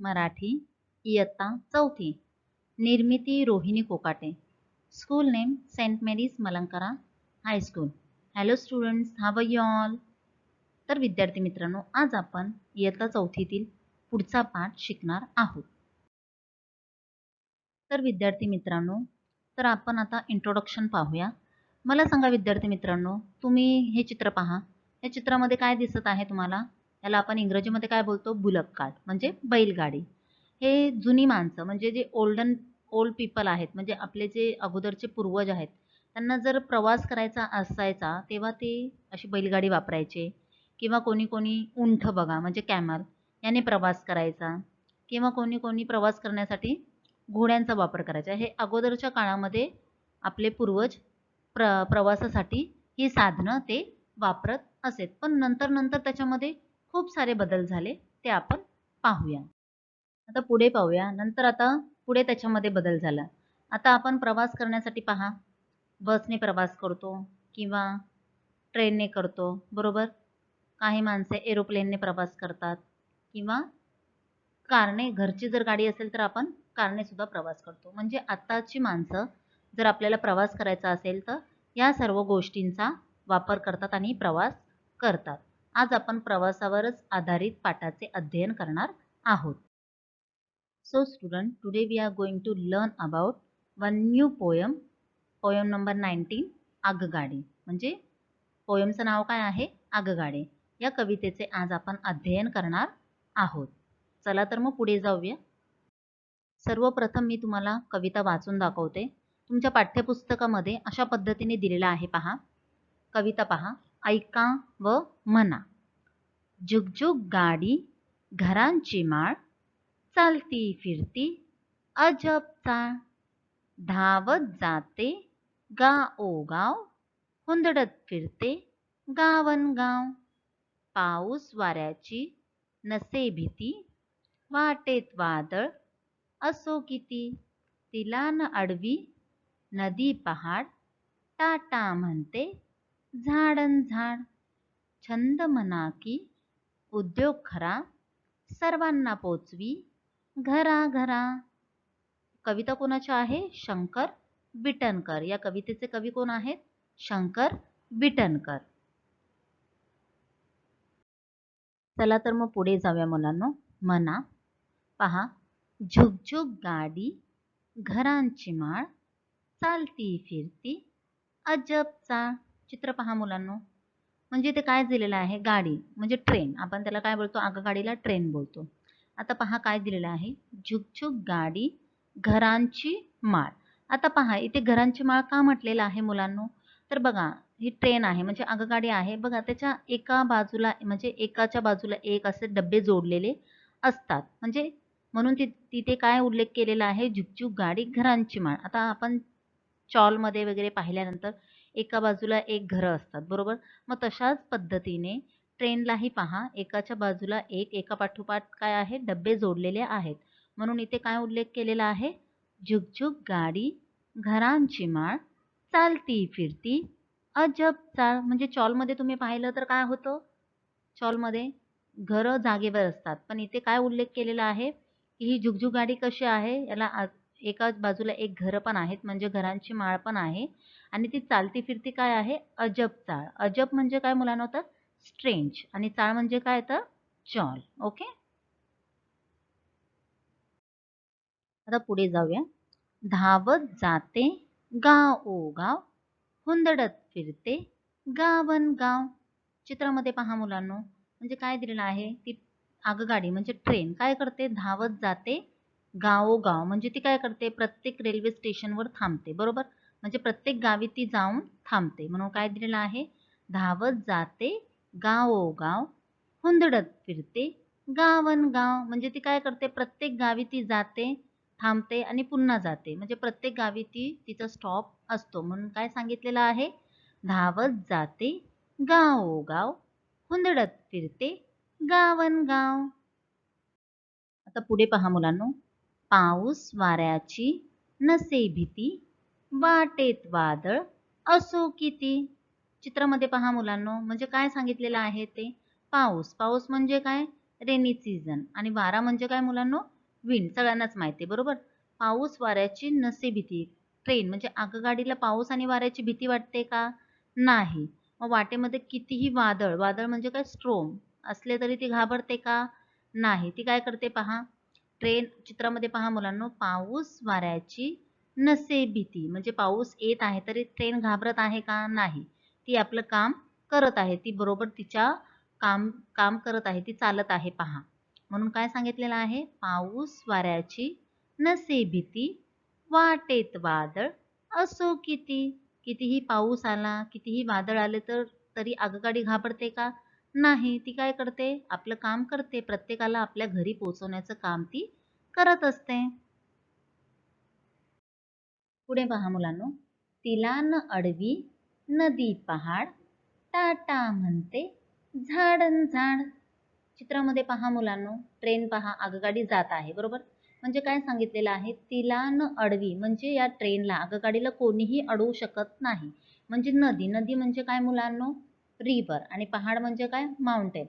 मराठी इयत्ता चौथी. निर्मिती Rohini Kokate. School name saint Mary's Malankara high school. Hello students, how you all. तर विद्यार्थी मित्रांनो, आज आपण इयत्ता चौथीतील पुढचा पाठ शिकणार आहोत. तर विद्यार्थी मित्रांनो, तर आपण आता इंट्रोडक्शन पाहूया. मला सांगा विद्यार्थी मित्रांनो, तुम्ही हे चित्र पहा. या चित्रामध्ये काय दिसत आहे तुम्हाला? याला आपण इंग्रजीमध्ये काय बोलतो? बुलक कार्ट म्हणजे बैलगाडी. हे जुनी माणसं म्हणजे जे ओल्ड पीपल आहेत, म्हणजे आपले जे अगोदरचे पूर्वज आहेत, त्यांना जर प्रवास करायचा असायचा तेव्हा ते अशी बैलगाडी वापरायचे. किंवा कोणी कोणी उंट बघा म्हणजे कॅमल याने प्रवास करायचा. किंवा कोणी कोणी प्रवास करण्यासाठी घोड्यांचा वापर करायचा. हे अगोदरच्या काळामध्ये आपले पूर्वज प्रवासासाठी ही साधनं ते वापरत असेत. पण नंतर त्याच्यामध्ये खूप सारे बदल झाले, ते आपण पाहूया. आता पुढे पाहूया. आता पुढे त्याच्यामध्ये बदल झाला. आता आपण प्रवास करण्यासाठी पहा, बसने प्रवास करतो किंवा ट्रेनने करतो, बरोबर. काही माणसे एरोप्लेनने प्रवास करतात किंवा कारने, घरची जर गाडी असेल तर आपण कारने सुद्धा प्रवास करतो. म्हणजे आताची माणसं जर आपल्याला प्रवास करायचा असेल तर या सर्व गोष्टींचा वापर करतात आणि प्रवास करतात. आज आपण प्रवासावरच आधारित पाठाचे अध्ययन करणार आहोत. So student, today we are going to learn about one new poem, poem number 19, आगगाडी. म्हणजे पोयमचं नाव काय आहे? आगगाडी. या कवितेचे आज आपण अध्ययन करणार आहोत. चला तर मग पुढे जाऊया. सर्वप्रथम मी तुम्हाला कविता वाचून दाखवते. तुमच्या पाठ्यपुस्तकामध्ये अशा पद्धतीने दिलेला आहे पहा. कविता पहा, ऐका व म्हणा. जुगजुग गाडी घरांची माळ, चालती फिरती अजब चाळ, धावत जाते गाओगाव, हुंदडत फिरते गावनगाव. पाऊस वाऱ्याची नसे भीती, वाटेत वादळ असो किती, तिला न अडवी नदी पहाड, टाटा म्हणते झाडन झाड. छंद म्हणा की उद्योग खरा, सर्वांना पोचवी घरा घरा. कविता कोणाची आहे? शंकर बिटनकर. या कवितेचे कवी कोण आहेत? शंकर बिटनकर. चला तर मग पुढे जाऊया मुलांनो. म्हणा पहा, झुगझुग गाडी घरांची माळ, चालती फिरती अजब चाळ. चित्र पहा मुलांनो. म्हणजे ते काय दिलेलं आहे? गाडी म्हणजे ट्रेन. आपण त्याला काय बोलतो? आगगाडीला ट्रेन बोलतो. आता पहा काय दिलेलं आहे? झुगझुग गाडी घरांची माळ. आता पहा इथे घरांची माळ का म्हटलेलं आहे मुलांनो? तर बघा, ही ट्रेन आहे म्हणजे आगगाडी आहे. बघा त्याच्या एका बाजूला म्हणजे एकाच्या बाजूला एक असे डब्बे जोडलेले असतात. म्हणजे म्हणून तिथे काय उल्लेख केलेला आहे? झुगझुग गाडी घरांची माळ. आता आपण चॉलमध्ये वगैरे पाहिल्यानंतर एका बाजूला एक घरं असतात, बरोबर. मग तशाच पद्धतीने ट्रेनलाही पहा, एकाच्या बाजूला एक, एका पाठोपाठ काय आहे? डब्बे जोडलेले आहेत. म्हणून इथे काय उल्लेख केलेला आहे? झुगझुग गाडी घरांची माळ, चालती फिरती अजब चाळ. म्हणजे चॉलमध्ये तुम्ही पाहिलं तर काय होतं? चॉलमध्ये घरं जागेवर असतात. पण इथे काय उल्लेख केलेला आहे की ही झुगझुग गाडी कशी आहे? याला एकाच बाजूला एक घरं पण आहेत म्हणजे घरांची माळ पण आहे. आणि ती चालती फिरती काय आहे? अजब चाळ. अजब म्हणजे काय मुलांना होतं? स्ट्रेंज. आणि चाळ म्हणजे काय तर? चॉल. ओके. आता पुढे जाऊया. धावत जाते गाओगाव, हुंदडत फिरते गावनगाव. चित्रामध्ये पहा मुलांनो. म्हणजे काय दिलेलं आहे? ती आगगाडी म्हणजे ट्रेन काय करते? धावत जाते गावोगाव. म्हणजे ती काय करते? प्रत्येक रेल्वे स्टेशनवर थांबते, बरोबर. म्हणजे प्रत्येक गावी ती जाऊन थांबते. म्हणून काय दिलेलं आहे? धावत जाते गावोगाव, हुंदडत फिरते गावनगाव. म्हणजे ती काय करते? प्रत्येक गावी ती जाते, थांबते आणि पुन्हा जाते. म्हणजे प्रत्येक गावी तिचा स्टॉप असतो. म्हणून काय सांगितलेलं आहे? धावत जाते गावोगाव, हुंदडत फिरते गावनगाव. आता पुढे पहा मुलांनो. पाऊस वाऱ्याची नसे भीती, वाटेत वादळ असो किती. चित्रामध्ये पहा मुलांनो. म्हणजे काय सांगितलेलं आहे ते? पाऊस. पाऊस म्हणजे काय? Rainy season. आणि वारा म्हणजे काय मुलांनो? विंड सगळ्यांनाच माहिती आहे बरोबर. पाऊस वाऱ्याची नसे भीती. ट्रेन म्हणजे आगगाडीला पाऊस आणि वाऱ्याची भीती वाटते का? नाही. मग वाटेमध्ये कितीही वादळ, वादळ म्हणजे काय स्ट्रोम असले तरी ती घाबरते का? नाही. ती काय करते पहा. ट्रेन चित्रामध्ये पहा मुलांनो, पाऊस वाऱ्याची नसे भीती म्हणजे पाऊस येत आहे तरी ट्रेन घाबरत आहे का? नाही. ती आपलं काम करत आहे. ती बरोबर तिच्या काम काम करत आहे. ती चालत आहे पहा. म्हणून काय सांगितलेलं आहे? पाऊस वाऱ्याची नसे भीती, वाटेत वादळ असो किती. कितीही पाऊस आला, कितीही वादळ आले तर तरी आगगाडी घाबरते का? नाही. ती काय करते? आपलं काम करते. प्रत्येकाला आपल्या घरी पोहोचवण्याचं काम ती करत असते. पुढे पहा मुलांनो. तिला न अडवी नदी पहाड, टाटा म्हणते झाडन झाड. चित्रामध्ये पहा मुलांनो, ट्रेन पहा आगगाडी जात आहे बरोबर. म्हणजे काय सांगितलेलं आहे? तिला न अडवी म्हणजे या ट्रेनला आगगाडीला कोणीही अडवू शकत नाही. म्हणजे नदी, नदी म्हणजे काय मुलांनो? रिव्हर. आणि पहाड म्हणजे काय? माउंटेन.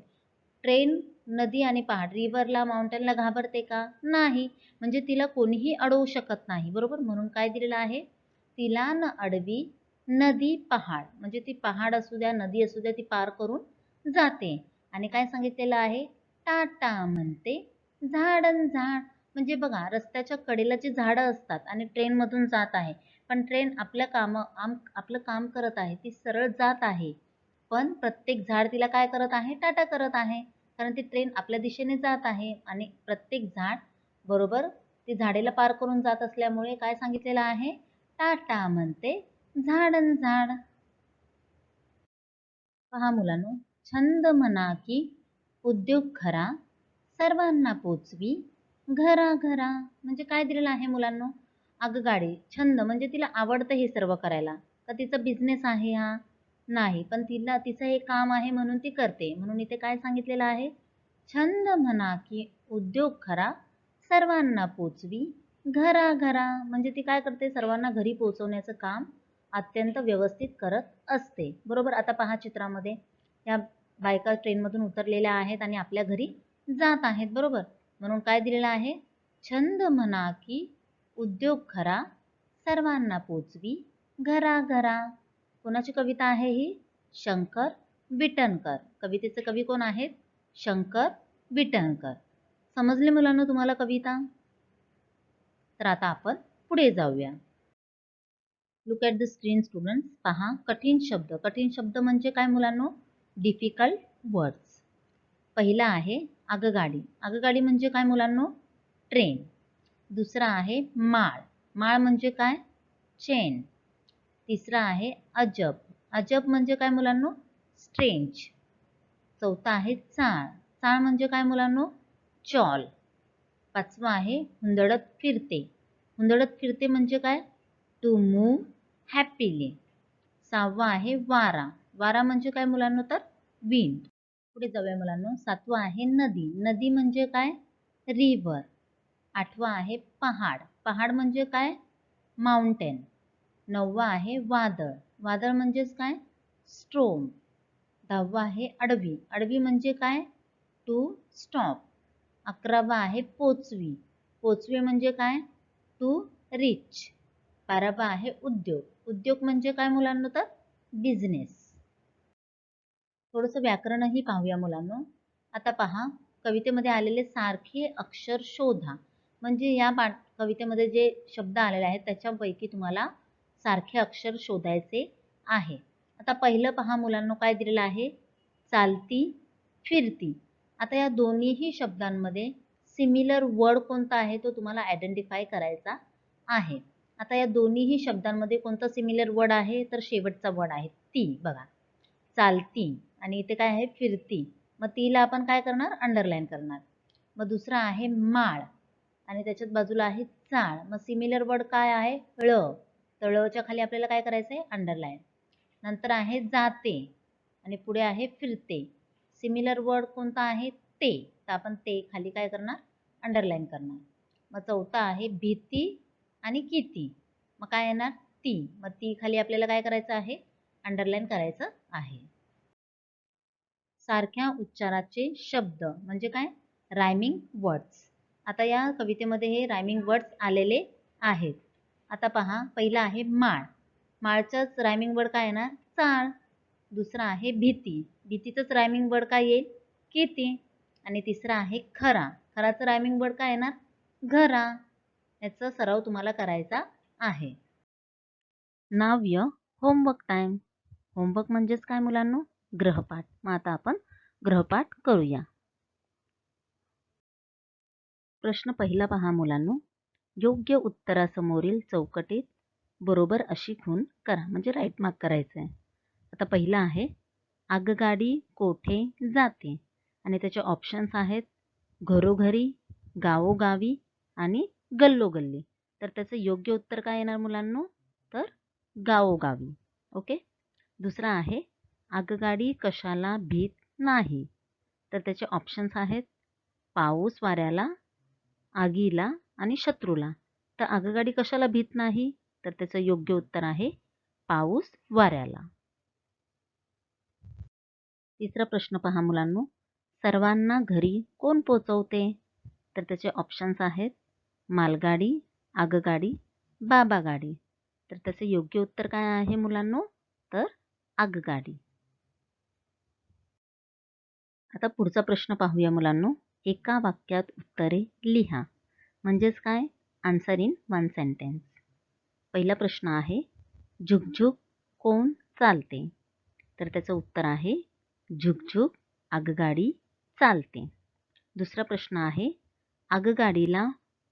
ट्रेन नदी आणि पहाड, रिव्हरला माउंटेनला घाबरते का? नाही. म्हणजे तिला कोणीही अडवू शकत नाही बरोबर. म्हणून काय दिलेलं आहे? तिला न अडवी नदी पहाड म्हणजे ती पहाड असू द्या नदी असू द्या ती पार करून जाते. आणि काय सांगितलेलं आहे? टाटा म्हणते झाडन झाड. म्हणजे बघा रस्त्याच्या कडेला जी झाडं असतात आणि ट्रेनमधून जात आहे, पण ट्रेन आपलं काम करत आहे, ती सरळ जात आहे, पण प्रत्येक झाड तिला काय करत आहे? टाटा करत आहे. कारण ती ट्रेन आपल्या दिशेने जात आहे आणि प्रत्येक झाड बरोबर ती झाडेला पार करून जात असल्यामुळे काय सांगितलेलं आहे? टाटा म्हणते झाडन झाड. पहा मुलांनो, छंद म्हणा की उद्योग खरा, सर्वांना पोचवी घरा-घरा. म्हणजे काय दिलेलं आहे मुलांनो? आगगाडी. छंद म्हणजे तिला आवडतं हे सर्व करायला. का तिचा बिझनेस आहे हा? नाही. पण तिचं हे काम आहे म्हणून ती करते. म्हणून इथे काय सांगितलेलं आहे? छंद म्हणा की उद्योग खरा, सर्वांना पोचवी घरा-घरा. म्हणजे ती काय करते? सर्वांना घरी पोहोचवण्याचं काम अत्यंत व्यवस्थित करत असते. बरोबर. आता पहा चित्रामध्ये या बायका ट्रेनमधून उतरलेल्या आहेत आणि आपल्या घरी जात आहेत बरोबर. म्हणून काय दिलेलं आहे? छंद म्हणा की उद्योग खरा, सर्वांना पोचवी घरा-घरा. कोणाची कविता आहे ही? शंकर विटणकर. कवितेचे कवी कोण आहेत? शंकर विटणकर. समजले मुलांनो तुम्हाला कविता? तर आता आपण पुढे जाऊया. Look at the screen students. पहा कठीण शब्द. कठीण शब्द म्हणजे काय मुलांनो? Difficult words. पहिला आहे आगगाडी. आगगाडी म्हणजे काय मुलांनो? ट्रेन. दुसरा आहे माळ. माळ म्हणजे काय? चेन. तिसरा आहे अजब. अजब म्हणजे काय मुलांनो? स्ट्रेंज. चौथा आहे चाळ. चाळ म्हणजे काय मुलांनो? चॉल. पाचवा आहे हुंदडत फिरते. हुंदडत फिरते म्हणजे काय? To move happily. सहावा आहे वारा. वारा म्हणजे काय मुलांनो? तर विंड. पुढे जाऊया मुलांनो. सातवा आहे नदी. नदी म्हणजे काय? रिव्हर. आठवा आहे पहाड. पहाड म्हणजे काय? माउंटेन. नववा आहे वादळ. वादळ म्हणजेच काय? स्ट्रोम. दहावा आहे अडवी. अडवी म्हणजे काय? To stop. अकरावा आहे पोचवी. पोचवी म्हणजे काय? To reach. बारावा आहे उद्योग. उद्योग म्हणजे काय मुलांनो? तर बिझनेस. थोडंसं व्याकरणही पाहूया मुलांनो. आता पहा कवितेमध्ये आलेले सारखे अक्षर शोधा. म्हणजे या कवितेमध्ये जे शब्द आलेले आहेत त्याच्यापैकी तुम्हाला सारखे अक्षर शोधायचे आहे. आता पहिलं पहा मुलांनो काय दिलेलं आहे? चालती, फिरती. आता या दोन्हीही शब्दांमध्ये सिमिलर वर्ड कोणता आहे तो तुम्हाला आयडेंटिफाय करायचा आहे. आता या दोन्हीही शब्दांमध्ये कोणता सिमिलर वर्ड आहे? तर शेवटचा वर्ड आहे ती. बघा चालती आणि इथे काय आहे? फिरती. मग तीला आपण काय करणार? अंडरलाईन करणार. मग दुसरा आहे माळ आणि त्याच्याच बाजूला आहे चाळ. मग सिमिलर वर्ड काय आहे? ळ. तर ळच्या खाली आपल्याला काय करायचं आहे? अंडरलाईन. नंतर आहे जाते आणि पुढे आहे फिरते. सिमिलर वर्ड कोणता आहे? ते. तर आपण ते खाली काय करणार? अंडरलाईन करणार. मग चौथा आहे भीती आणि किती. मग काय येणार? ती. मग ती खाली आपल्याला काय करायचं आहे? अंडरलाईन करायचं आहे. सारख्या उच्चाराचे शब्द म्हणजे काय? Rhyming words. आता या कवितेमध्ये हे रायमिंग वर्ड्स आलेले आहेत. आता पहा, पहिला आहे माळ. माळचंच रायमिंग वर्ड काय येणार? चाळ. दुसरा आहे भीती. भीतीचंच रायमिंग वर्ड काय येईल? किती. आणि तिसरा आहे खरा. खराचं रायमिंग वर्ड काय येणार? घरा. याचा सराव तुम्हाला करायचा आहे. नाव युअर होमवर्क टाइम. होमवर्क म्हणजेच काय मुलांनो? गृहपाठ. मग आता आपण गृहपाठ करूया. प्रश्न पहिला पहा मुलांनो. योग्य उत्तरासमोरील चौकटीत बरोबर अशी खूण करा. म्हणजे राईट मार्क करायचं आहे. आता पहिला आहे आगगाडी कोठे जाते. आणि त्याचे ऑप्शन्स आहेत घरोघरी, गावोगावी आणि गल्लोगल्ली. तर त्याचं योग्य उत्तर काय येणार मुलांनो? तर गावोगावी. ओके. दुसरा आहे आगगाडी कशाला भीत नाही. तर त्याचे ऑप्शन्स आहेत पाऊस वाऱ्याला, आगीला आणि शत्रूला. तर आगगाडी कशाला भीत नाही? तर त्याचं योग्य उत्तर आहे पाऊस वाऱ्याला. तिसरा प्रश्न पहा मुलांनो. सर्वांना घरी कोण पोचवते? तर त्याचे ऑप्शन्स आहेत मालगाडी, आगगाडी, बाबा गाडी. तर त्याचे योग्य उत्तर काय आहे मुलांनो? तर आगगाडी. आता पुढचा प्रश्न पाहूया मुलांनो. एका वाक्यात उत्तरे लिहा. म्हणजेच काय? Answer in one sentence. पहिला प्रश्न आहे झुकझुक कोण चालते? तर त्याचं उत्तर आहे झुकझुक आगगाडी चालते. दुसरा प्रश्न आहे आगगाडीला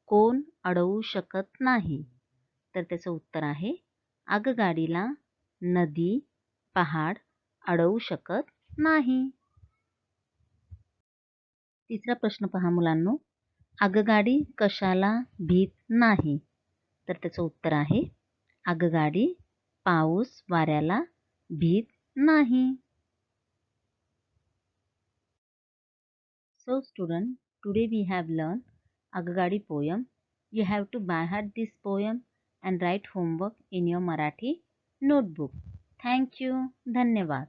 कोण अडवू शकत नाही? तर त्याचं उत्तर आहे आगगाडीला नदी, पहाड अडवू शकत नाही. तिसरा प्रश्न पहा मुलांनो. आगगाडी कशाला भीत नाही? तर त्याचं उत्तर आहे आगगाडी पाऊस वाऱ्याला भीत नाही. So student, today we have learned Agagadi poem. You have to by heart this poem and write homework in your Marathi notebook. Thank you. धन्यवाद.